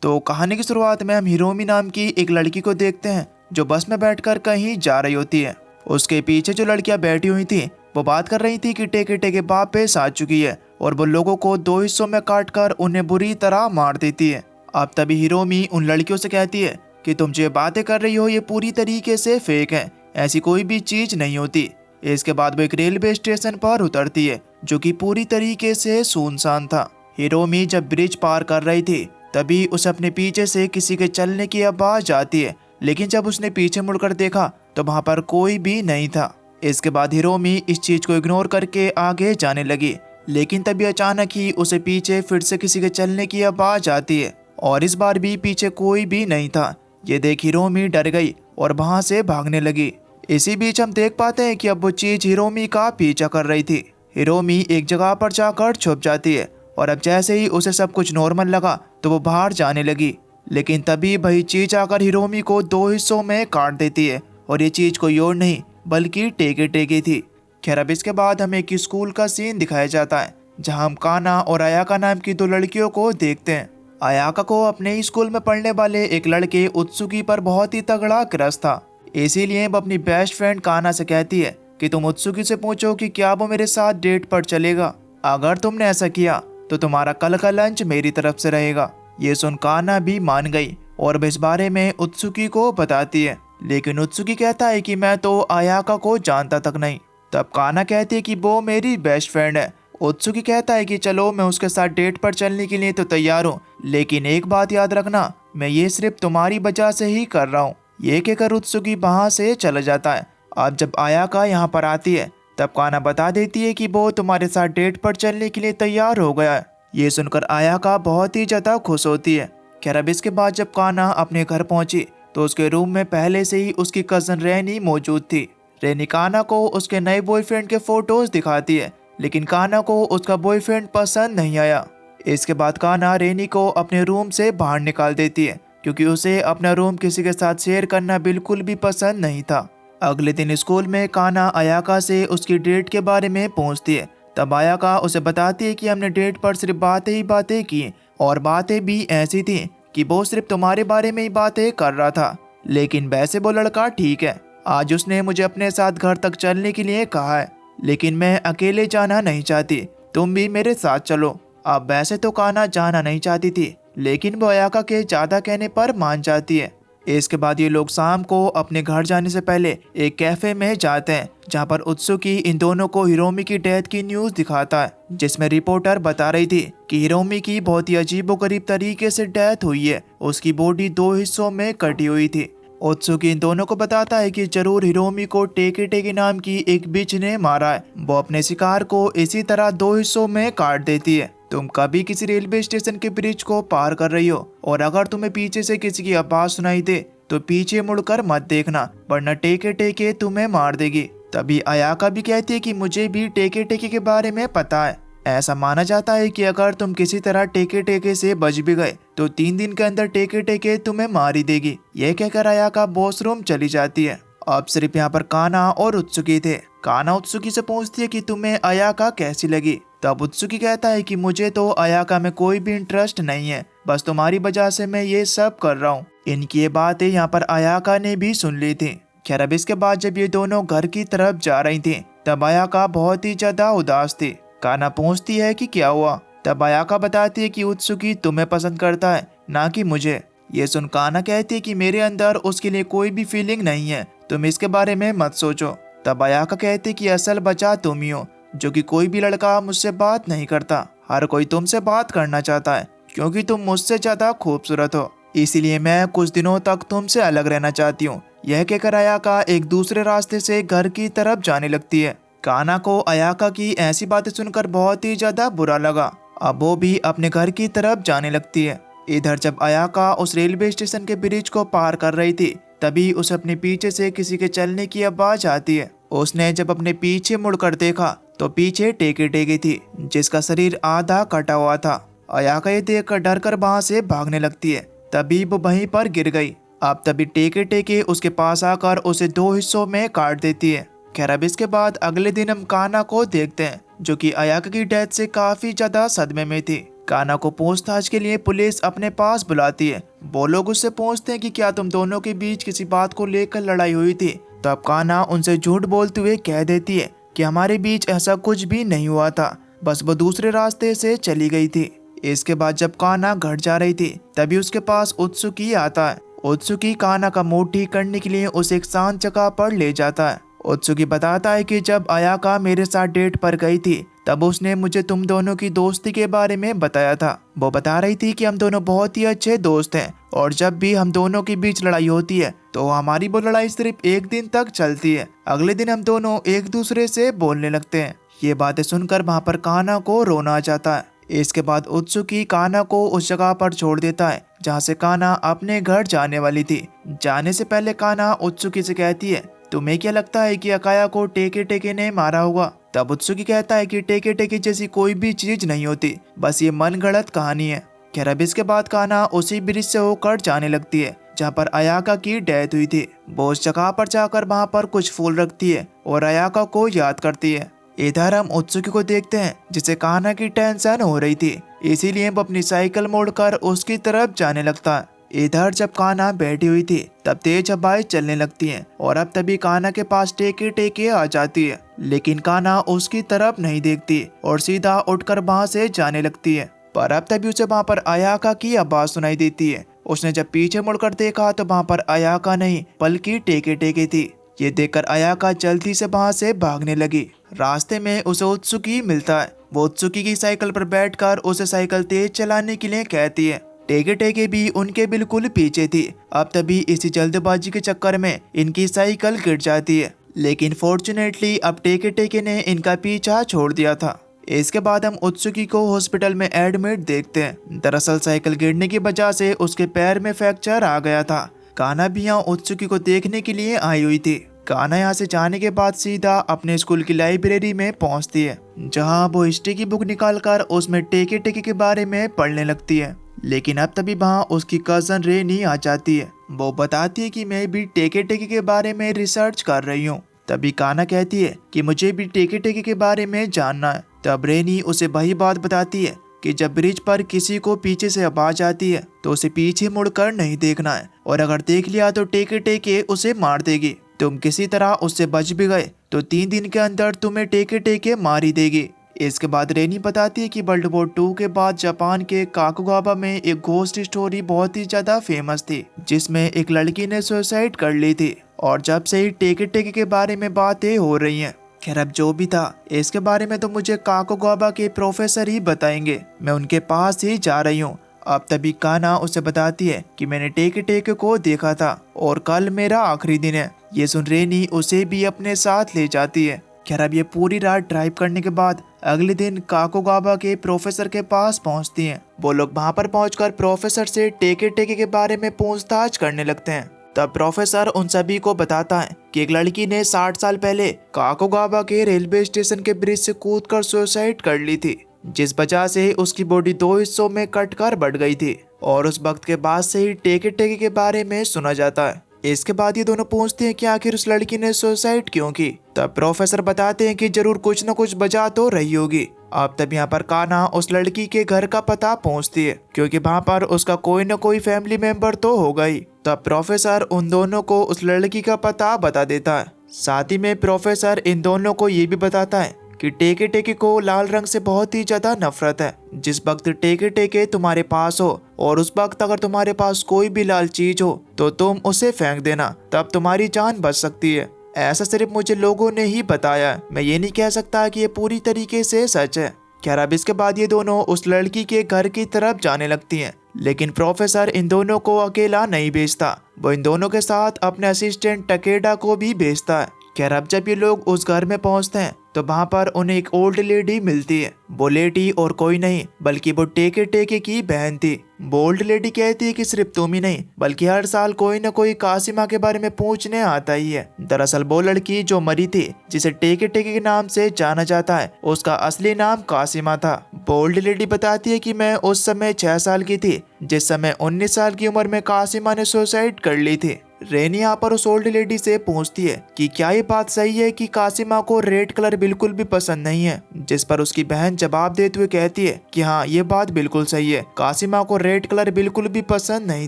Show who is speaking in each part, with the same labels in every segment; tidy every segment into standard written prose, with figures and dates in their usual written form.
Speaker 1: तो कहानी की शुरुआत में हम हिरोमी नाम की एक लड़की को देखते हैं जो बस में बैठकर कहीं जा रही होती है। उसके पीछे जो लड़कियां बैठी हुई थी वो बात कर रही थी कि टेके टेके बाप पे आ चुकी है और वो लोगों को दो हिस्सों में काट कर उन्हें बुरी तरह मार देती है। अब तभी हिरोमी उन लड़कियों से कहती है कि तुम जो बातें कर रही हो ये पूरी तरीके से फेक है, ऐसी कोई भी चीज नहीं होती। इसके बाद वो एक रेलवे स्टेशन पर उतरती है जो कि पूरी तरीके से सुनसान था। हिरोमी जब ब्रिज पार कर रही थी तभी उसे अपने पीछे से किसी के चलने की आवाज आती है, लेकिन जब उसने पीछे मुड़कर देखा तो वहां पर कोई भी नहीं था। इसके बाद हिरोमी इस चीज को इग्नोर करके आगे जाने लगी, लेकिन तभी अचानक ही उसे पीछे फिर से किसी के चलने की आवाज आती है और इस बार भी पीछे कोई भी नहीं था। ये देख हिरोमी डर गई और वहां से भागने लगी। इसी बीच हम देख पाते हैं कि अब वो चीज हिरोमी का पीछा कर रही थी। हिरोमी एक जगह पर जाकर छुप जाती है और अब जैसे ही उसे सब कुछ नॉर्मल लगा तो वो बाहर जाने लगी, लेकिन तभी वही चीज आकर हिरोमी को दो हिस्सों में काट देती है और ये चीज कोई और नहीं बल्कि टेके टेके थी। खैर अब इसके बाद हमें एक स्कूल का सीन दिखाया जाता है जहां हम काना और अयाका नाम की दो लड़कियों को देखते हैं। अयाका को अपने ही स्कूल में पढ़ने वाले एक लड़के उत्सुकी पर बहुत ही तगड़ा क्रश था, इसीलिए वो अपनी बेस्ट फ्रेंड काना से कहती है कि तुम उत्सुकी से पूछो कि क्या वो मेरे साथ डेट पर चलेगा। अगर तुमने ऐसा किया तो तुम्हारा कल का लंच मेरी तरफ से रहेगा। ये सुन काना भी मान गई और इस बारे में उत्सुकी को बताती है, लेकिन उत्सुकी कहता है कि मैं तो अयाका को जानता तक नहीं। तब काना कहती है कि वो मेरी बेस्ट फ्रेंड है। उत्सुकी कहता है कि चलो मैं उसके साथ डेट पर चलने के लिए तो तैयार हूँ, लेकिन एक बात याद रखना, मैं ये सिर्फ तुम्हारी वजह से ही कर रहा हूँ। ये कहकर उत्सुकी वहां से चला जाता है। अब जब अयाका यहाँ पर आती है तब काना बता देती है कि वो तुम्हारे साथ डेट पर चलने के लिए तैयार हो गया है। ये सुनकर अयाका बहुत ही ज्यादा खुश होती है। खैर अब इसके बाद जब काना अपने घर पहुंची तो उसके रूम में पहले से ही उसकी कजन रैनी मौजूद थी। रैनी काना को उसके नए बॉयफ्रेंड के फोटोज दिखाती है, लेकिन काना को उसका बॉयफ्रेंड पसंद नहीं आया। इसके बाद काना रैनी को अपने रूम से बाहर निकाल देती है क्योंकि उसे अपना रूम किसी के साथ शेयर करना बिल्कुल भी पसंद नहीं था। अगले दिन स्कूल में काना अयाका से उसकी डेट के बारे में पूछती है। तब अयाका उसे बताती है कि हमने डेट पर सिर्फ बातें ही बातें की और बातें भी ऐसी थी कि वो सिर्फ तुम्हारे बारे में ही बातें कर रहा था, लेकिन वैसे वो लड़का ठीक है। आज उसने मुझे अपने साथ घर तक चलने के लिए कहा है, लेकिन मैं अकेले जाना नहीं चाहती, तुम भी मेरे साथ चलो। अब वैसे तो काना जाना नहीं चाहती थी, लेकिन वो अयाका के ज्यादा कहने पर मान जाती है। इसके बाद ये लोग शाम को अपने घर जाने से पहले एक कैफे में जाते हैं जहां पर उत्सुकी इन दोनों को हिरोमी की डेथ की न्यूज दिखाता है, जिसमें रिपोर्टर बता रही थी कि हिरोमी की बहुत ही अजीबोगरीब तरीके से डेथ हुई है। उसकी बॉडी दो हिस्सों में कटी हुई थी। उत्सुकी इन दोनों को बताता है कि जरूर हिरोमी को टेके टेके नाम की एक बिच ने मारा है। वो अपने शिकार को इसी तरह दो हिस्सों में काट देती है। तुम कभी किसी रेलवे स्टेशन के ब्रिज को पार कर रही हो और अगर तुम्हें पीछे से किसी की आवाज सुनाई दे तो पीछे मुड़कर मत देखना, वरना टेके टेके तुम्हें मार देगी। तभी अयाका भी कहती है कि मुझे भी टेके टेके के बारे में पता है। ऐसा माना जाता है कि अगर तुम किसी तरह टेके टेके से बच भी गए तो 3 दिन के अंदर टेके टेके तुम्हें मार ही देगी। यह कहकर अयाका वॉशरूम चली जाती है। अब सिर्फ यहाँ पर काना और उत्सुकी थे। काना उत्सुकी से पूछती है कि तुम्हें अयाका कैसी लगी। तब उत्सुकी कहता है कि मुझे तो अयाका में कोई भी इंटरेस्ट नहीं है, बस तुम्हारी वजह से मैं ये सब कर रहा हूँ। इनकी ये बातें यहाँ पर अयाका ने भी सुन ली थी। खैर अब इसके बाद जब ये दोनों घर की तरफ जा रही थी तब अयाका बहुत ही ज्यादा उदास थी। काना पूछती है कि क्या हुआ। तब अयाका बताती है कि उत्सुकी तुम्हें पसंद करता है, ना कि मुझे। ये सुन काना कहती है कि मेरे अंदर उसके लिए कोई भी फीलिंग नहीं है, तुम इसके बारे में मत सोचो। तब अयाका कहती है कि असल बचा तुम ही हो, जो कि कोई भी लड़का मुझसे बात नहीं करता, हर कोई तुमसे बात करना चाहता है क्योंकि तुम मुझसे ज्यादा खूबसूरत हो, इसीलिए मैं कुछ दिनों तक तुमसे अलग रहना चाहती हूँ। यह कहकर अयाका एक दूसरे रास्ते से घर की तरफ जाने लगती है। काना को अयाका की ऐसी बातें सुनकर बहुत ही ज्यादा बुरा लगा। अब वो भी अपने घर की तरफ जाने लगती है। इधर जब अयाका उस रेलवे स्टेशन के ब्रिज को पार कर रही थी तभी उसे अपने पीछे से किसी के चलने की आवाज आती है। उसने जब अपने पीछे मुड़कर देखा तो पीछे टेके टेके थी जिसका शरीर आधा कटा हुआ था। अयाका ये देखकर डर कर वहां से भागने लगती है, तभी वो वहीं पर गिर गई। अब तभी टेके टेके उसके पास आकर उसे दो हिस्सों में काट देती है। खैर अब इसके बाद अगले दिन हम काना को देखते हैं जो कि अयाका की डेथ से काफी ज्यादा सदमे में थी। कान्हा को पूछताछ के लिए पुलिस अपने पास बुलाती है। वो लोग उससे पूछते हैं कि क्या तुम दोनों के बीच किसी बात को लेकर लड़ाई हुई थी। तब कान्हा उनसे झूठ बोलते हुए कह देती है कि हमारे बीच ऐसा कुछ भी नहीं हुआ था, बस वो दूसरे रास्ते से चली गई थी। इसके बाद जब कान्हा घर जा रही थी तभी उसके पास उत्सुकी आता है। उत्सुकी कान्हा का मूड ठीक करने के लिए उसे एक शांत जगह पर ले जाता है। उत्सुकी बताता है कि जब अयाका मेरे साथ डेट पर गई थी तब उसने मुझे तुम दोनों की दोस्ती के बारे में बताया था। वो बता रही थी कि हम दोनों बहुत ही अच्छे दोस्त हैं और जब भी हम दोनों के बीच लड़ाई होती है तो हमारी वो लड़ाई सिर्फ एक दिन तक चलती है। अगले दिन हम दोनों एक दूसरे से बोलने लगते हैं। ये बातें सुनकर वहाँ पर कान्हा को रोना आ जाता है। इसके बाद उत्सुकी कान्हा को उस जगह पर छोड़ देता है जहाँ से कान्हा अपने घर जाने वाली थी। जाने से पहले कान्हा उत्सुकी से कहती है, तुम्हें क्या लगता है कि अकाया को टेके टेके ने मारा होगा? तब उत्सुकी कहता है कि टेके टेके जैसी कोई भी चीज नहीं होती, बस ये मन गढ़ंत कहानी है। खैर अब इसके बाद कान्हा उसी ब्रिज से होकर जाने लगती है जहाँ पर अयाका की डेथ हुई थी। वो उस जगह पर जाकर वहाँ पर कुछ फूल रखती है और अयाका को याद करती है। इधर हम उत्सुकी को देखते हैं जिसे कान्हा की टेंशन हो रही थी, इसीलिए वो अपनी साइकिल मोड़कर उसकी तरफ जाने लगता है। इधर जब कान्हा बैठी हुई थी तब तेज हवाएं चलने लगती हैं और अब तभी कान्हा के पास टेके टेके आ जाती है, लेकिन कान्हा उसकी तरफ नहीं देखती और सीधा उठकर वहां से जाने लगती है। पर अब तभी उसे वहां पर अयाका की आवाज सुनाई देती है। उसने जब पीछे मुड़कर देखा तो वहां पर अयाका नहीं बल्कि टेके टेके थी। ये देखकर अयाका जल्दी से वहां से भागने लगी। रास्ते में उसे उत्सुकी मिलता है। वो उत्सुकी की साइकिल पर बैठकर उसे साइकिल तेज चलाने के लिए कहती है। टेके टेके भी उनके बिल्कुल पीछे थी। अब तभी इसी जल्दबाजी के चक्कर में इनकी साइकिल गिर जाती है, लेकिन फॉर्चुनेटली अब टेके टेके ने इनका पीछा छोड़ दिया था। इसके बाद हम उत्सुकी को हॉस्पिटल में एडमिट देखते हैं। दरअसल साइकिल गिरने की वजह से उसके पैर में फ्रैक्चर आ गया था। कान्हा भी यहाँ उत्सुकी को देखने के लिए आई हुई थी। कान्हा यहाँ से जाने के बाद सीधा अपने स्कूल की लाइब्रेरी में पहुँचती है, जहाँ वो हिस्ट्री की बुक निकालकर उसमें टेके टेके के बारे में पढ़ने लगती है। लेकिन अब तभी वहाँ उसकी कजन रेनी आ जाती है। वो बताती है कि मैं भी टेके टेके के बारे में रिसर्च कर रही हूँ। तभी कान्हा कहती है कि मुझे भी टेके टेके के बारे में जानना है। तब रेनी उसे वही बात बताती है कि जब ब्रिज पर किसी को पीछे से आवाज आती है तो उसे पीछे मुड़कर नहीं देखना है, और अगर देख लिया तो टेके टेके उसे मार देगी। तुम किसी तरह उससे बच भी गए तो 3 दिन के अंदर तुम्हें टेके टेके मार ही देगी। इसके बाद रेनी बताती है कि वर्ल्ड वॉर 2 के बाद जापान के काकुगावा में एक घोस्ट स्टोरी बहुत ही ज्यादा फेमस थी, जिसमें एक लड़की ने सुसाइड कर ली थी और जब से ही टेके टेके के बारे में बातें हो रही हैं। खैर अब जो भी था, इसके बारे में तो मुझे काकुगावा के प्रोफेसर ही बताएंगे। मैं उनके पास ही जा रही हूँ। अब तभी कान्हा उसे बताती है कि मैंने टेके टेके को देखा था और कल मेरा आखिरी दिन है। ये सुन रेनी उसे भी अपने साथ ले जाती है। खैर अब ये पूरी रात ड्राइव करने के बाद अगले दिन काकुगावा के प्रोफेसर के पास पहुंचती हैं। वो लोग वहां पर पहुंचकर प्रोफेसर से टेके टेके के बारे में पूछताछ करने लगते हैं। तब प्रोफेसर उन सभी को बताता है कि एक लड़की ने 60 साल पहले काकुगावा के रेलवे स्टेशन के ब्रिज से कूदकर सुसाइड कर ली थी, जिस वजह से उसकी बॉडी 2 हिस्सों में कटकर बढ़ गई थी और उस वक्त के बाद से ही टेके टेके के बारे में सुना जाता है। इसके बाद ये दोनों पूछते हैं कि आखिर उस लड़की ने सुसाइड क्यों की। तब प्रोफेसर बताते हैं कि जरूर कुछ न कुछ वजह तो रही होगी। अब तब यहाँ पर कान्हा उस लड़की के घर का पता पूछती है, क्योंकि वहाँ पर उसका कोई न कोई फैमिली मेंबर तो होगा ही। तब प्रोफेसर उन दोनों को उस लड़की का पता बता देता है। साथ ही में प्रोफेसर इन दोनों को ये भी बताता है कि टेके टेके को लाल रंग से बहुत ही ज्यादा नफरत है। जिस वक्त टेके टेके तुम्हारे पास हो और उस वक्त अगर तुम्हारे पास कोई भी लाल चीज हो तो तुम उसे फेंक देना, तब तुम्हारी जान बच सकती है। ऐसा सिर्फ मुझे लोगों ने ही बताया, मैं ये नहीं कह सकता कि ये पूरी तरीके से सच है। खैर अब इसके बाद ये दोनों उस लड़की के घर की तरफ जाने लगती हैं, लेकिन प्रोफेसर इन दोनों को अकेला नहीं भेजता। वो इन दोनों के साथ अपने असिस्टेंट टकेडा को भी भेजता है। खैर अब जब ये लोग उस घर में पहुंचते हैं तो वहाँ पर उन्हें एक ओल्ड लेडी मिलती है। वो लेडी और कोई नहीं बल्कि वो टेके टेके की बहन थी। वो ओल्ड लेडी कहती है कि सिर्फ तुम ही नहीं बल्कि हर साल कोई न कोई कासिमा के बारे में पूछने आता ही है। दरअसल वो लड़की जो मरी थी, जिसे टेके टेके के नाम से जाना जाता है, उसका असली नाम कासिमा था। वो ओल्ड लेडी बताती है कि मैं उस समय 6 साल की थी जिस समय 19 साल की उम्र में कासिमा ने सुसाइड कर ली थी। रेनी यहाँ पर उस ओल्ड लेडी से पूछती है कि क्या ये बात सही है कि कासिमा को रेड कलर बिल्कुल भी पसंद नहीं है, जिस पर उसकी बहन जवाब देते हुए कहती है कि हाँ ये बात बिल्कुल सही है, कासिमा को रेड कलर बिल्कुल भी पसंद नहीं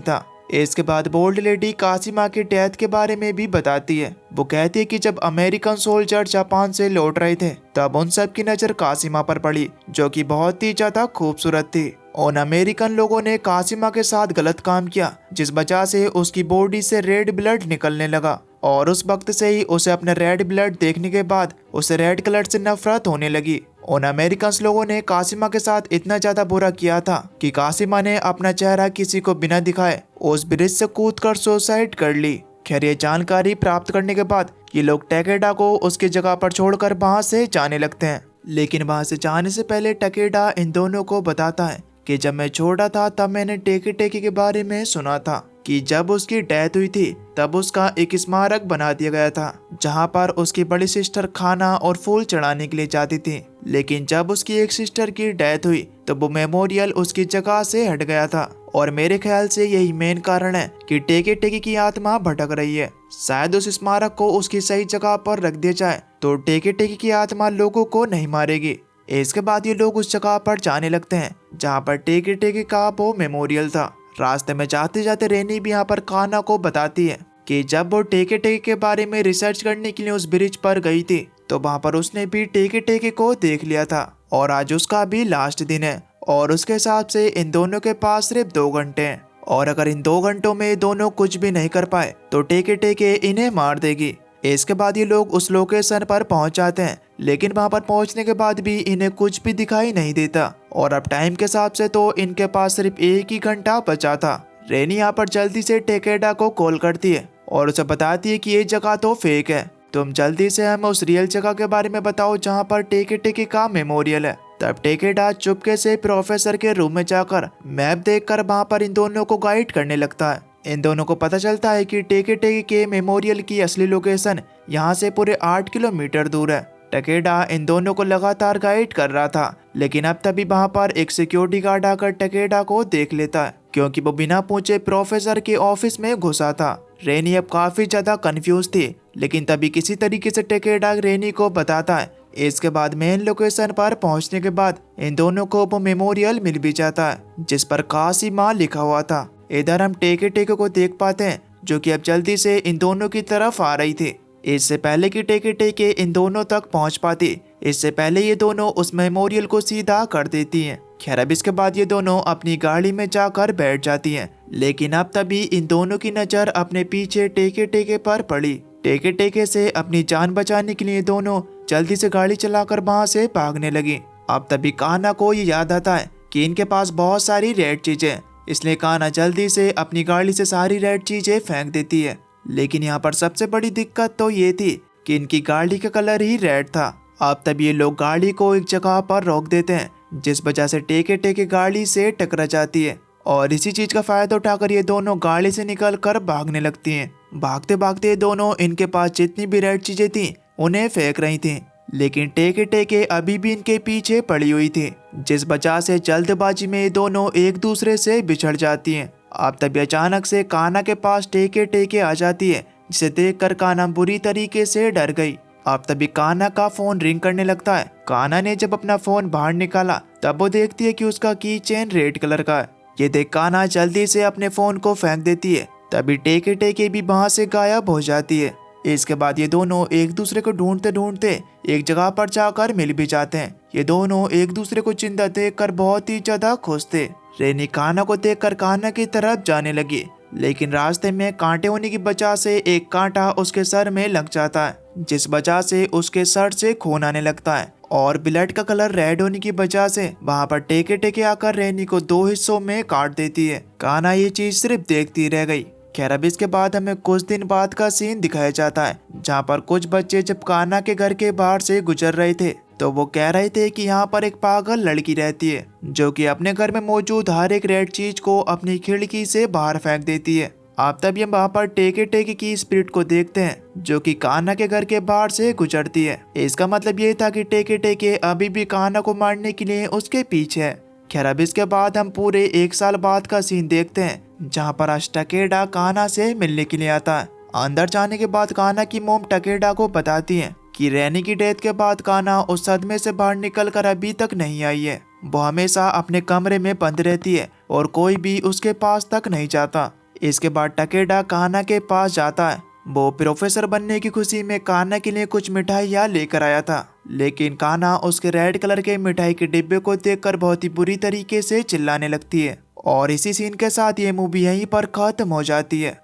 Speaker 1: था। इसके बाद ओल्ड लेडी कासिमा के डेथ के बारे में भी बताती है। वो कहती है कि जब अमेरिकन सोल्जर जापान से लौट रहे थे तब उन सब की नजर कासिमा पर पड़ी, जो कि बहुत ही ज्यादा खूबसूरत थी। उन अमेरिकन लोगों ने कासिमा के साथ गलत काम किया, जिस वजह से उसकी बॉडी से रेड ब्लड निकलने लगा और उस वक्त से ही उसे अपने रेड ब्लड देखने के बाद उसे रेड कलर से नफरत होने लगी। उन अमेरिकन लोगों ने कासिमा के साथ इतना ज्यादा बुरा किया था कि कासिमा ने अपना चेहरा किसी को बिना दिखाए उस ब्रिज से कूदकर सुसाइड कर ली। खैर ये जानकारी प्राप्त करने के बाद ये लोग टेकेडा को उसकी जगह पर छोड़कर वहां से जाने लगते हैं। लेकिन वहां से जाने से पहले टेकेडा इन दोनों को बताता है कि जब मैं छोटा था तब मैंने टेकी टेकी के बारे में सुना था कि जब उसकी डेथ हुई थी तब उसका एक स्मारक बना दिया गया था, जहां पर उसकी बड़ी सिस्टर खाना और फूल चढ़ाने के लिए जाती थी। लेकिन जब उसकी एक सिस्टर की डेथ हुई तो वो मेमोरियल उसकी जगह से हट गया था और मेरे ख्याल से यही मेन कारण है कि टेकी टेकी की आत्मा भटक रही है। शायद उस स्मारक को उसकी सही जगह पर रख दिया जाए तो टेकी टेकी की आत्मा लोगों को नहीं मारेगी। इसके बाद ये लोग उस जगह पर जाने लगते हैं जहाँ पर टेकी टेकी का वो मेमोरियल था। रास्ते में जाते जाते रेनी भी यहाँ पर काना को बताती है कि जब वो टेकी टेकी के बारे में रिसर्च करने के लिए उस ब्रिज पर गई थी तो वहाँ पर उसने भी टेकी टेकी को देख लिया था और आज उसका भी लास्ट दिन है और उसके हिसाब से इन दोनों के पास सिर्फ 2 घंटे हैं और अगर इन 2 घंटों में दोनों कुछ भी नहीं कर पाए तो टेकी टेकी इन्हें मार देगी। इसके बाद ये लोग उस लोकेशन पर पहुंच जाते हैं, लेकिन वहां पर पहुंचने के बाद भी इन्हें कुछ भी दिखाई नहीं देता और अब टाइम के हिसाब से तो इनके पास सिर्फ 1 ही घंटा बचा था। रेनी यहाँ पर जल्दी से टेकेडा को कॉल करती है और उसे बताती है कि ये जगह तो फेक है, तुम जल्दी से हमें उस रियल जगह के बारे में बताओ जहाँ पर टेकी टेकी का मेमोरियल है। तब टेकेडा चुपके से प्रोफेसर के रूम में जाकर मैप देखकर वहाँ पर इन दोनों को गाइड करने लगता है। इन दोनों को पता चलता है कि टेकी टेकी के मेमोरियल की असली लोकेशन यहाँ से पूरे 8 किलोमीटर दूर है। टेकेडा इन दोनों को लगातार गाइड कर रहा था, लेकिन अब तभी वहाँ पर एक सिक्योरिटी गार्ड आकर टेकेडा को देख लेता है क्योंकि वो बिना पूछे प्रोफेसर के ऑफिस में घुसा था। रेनी अब काफी ज्यादा कंफ्यूज थी, लेकिन तभी किसी तरीके से टेकेडा रेनी को बताता है। इसके बाद मेन लोकेशन पर पहुंचने के बाद इन दोनों को वो मेमोरियल मिल भी जाता है जिस पर कासिमा लिखा हुआ था। इधर हम टेकी टेकी को देख पाते हैं जो कि अब जल्दी से इन दोनों की तरफ आ रही थी। इससे पहले कि टेकी टेकी इन दोनों तक पहुंच पाती, इससे पहले ये दोनों उस मेमोरियल को सीधा कर देती हैं। खैर अब इसके बाद ये दोनों अपनी गाड़ी में जाकर बैठ जाती हैं, लेकिन अब तभी इन दोनों की नज़र अपने पीछे टेकी टेकी पर पड़ी। टेकी टेकी से अपनी जान बचाने के लिए दोनों जल्दी से गाड़ी चलाकर वहां से भागने लगी। अब तभी कान्हा को ये याद आता है कि इनके पास बहुत सारी रेड चीजें, इसलिए कान्हा जल्दी से अपनी गाड़ी से सारी रेड चीजें फेंक देती है। लेकिन यहाँ पर सबसे बड़ी दिक्कत तो ये थी कि इनकी गाड़ी का कलर ही रेड था। अब तब ये लोग गाड़ी को एक जगह पर रोक देते हैं, जिस वजह से टेकी टेकी गाड़ी से टकरा जाती है और इसी चीज का फायदा उठाकर ये दोनों गाड़ी से निकलकर भागने लगती हैं। भागते भागते दोनों इनके पास जितनी भी रेड चीजें थी उन्हें फेंक रही थी, लेकिन टेकी टेकी अभी भी इनके पीछे पड़ी हुई थी, जिस वजह से जल्दबाजी में ये दोनों एक दूसरे से बिछड़ जाती हैं। अब तभी अचानक से कान्हा के पास टेकी टेकी आ जाती है, जिसे देखकर कान्हा बुरी तरीके से डर गई। अब तभी कान्हा का फोन रिंग करने लगता है। कान्हा ने जब अपना फोन बाहर निकाला तब वो देखती है कि उसका की चेन रेड कलर का है। ये देख कान्हा जल्दी से अपने फोन को फेंक देती है। तभी टेकी टेकी भी वहां से गायब हो जाती है। इसके बाद ये दोनों एक दूसरे को ढूंढते ढूंढते एक जगह पर जाकर मिल भी जाते हैं। ये दोनों एक दूसरे को जिंदा देखकर बहुत ही ज्यादा खुश थे। रेनी कान्हा को देखकर कान्हा की तरफ जाने लगी, लेकिन रास्ते में कांटे होने की वजह से एक कांटा उसके सर में लग जाता है, जिस वजह से उसके सर से खून आने लगता है और ब्लड का कलर रेड होने की वजह से वहां पर टेकी टेकी आकर रेनी को 2 हिस्सों में काट देती है। कान्हा ये चीज सिर्फ देखती रह गई। खैर अब इसके बाद हमें कुछ दिन बाद का सीन दिखाया जाता है, जहाँ पर कुछ बच्चे जब कान्हा के घर के बाहर से गुजर रहे थे तो वो कह रहे थे कि यहाँ पर एक पागल लड़की रहती है जो कि अपने घर में मौजूद हर एक रेड चीज को अपनी खिड़की से बाहर फेंक देती है। आप तब हम वहाँ पर टेकी टेकी की स्पिरिट को देखते हैं जो कि कान्हा के घर के बाहर से गुजरती है। इसका मतलब ये था कि टेकी टेकी अभी भी कान्हा को मारने के लिए उसके पीछे है। खैर अब इसके बाद हम पूरे 1 साल बाद का सीन देखते हैं, जहाँ पर आज टकेडा कान्हा से मिलने के लिए आता है। अंदर जाने के बाद कान्हा की मोम टकेडा को बताती है कि रैनी की डेथ के बाद कान्हा उस सदमे से बाहर निकल कर अभी तक नहीं आई है। वो हमेशा अपने कमरे में बंद रहती है और कोई भी उसके पास तक नहीं जाता। इसके बाद टकेडा कान्हा के पास जाता है। वो प्रोफेसर बनने की खुशी में कान्हा के लिए कुछ मिठाइयाँ लेकर आया था, लेकिन कान्हा उसके रेड कलर के मिठाई के डिब्बे को देखकर बहुत ही बुरी तरीके से चिल्लाने लगती है। और इसी सीन के साथ ये मूवी यहीं पर खत्म हो जाती है।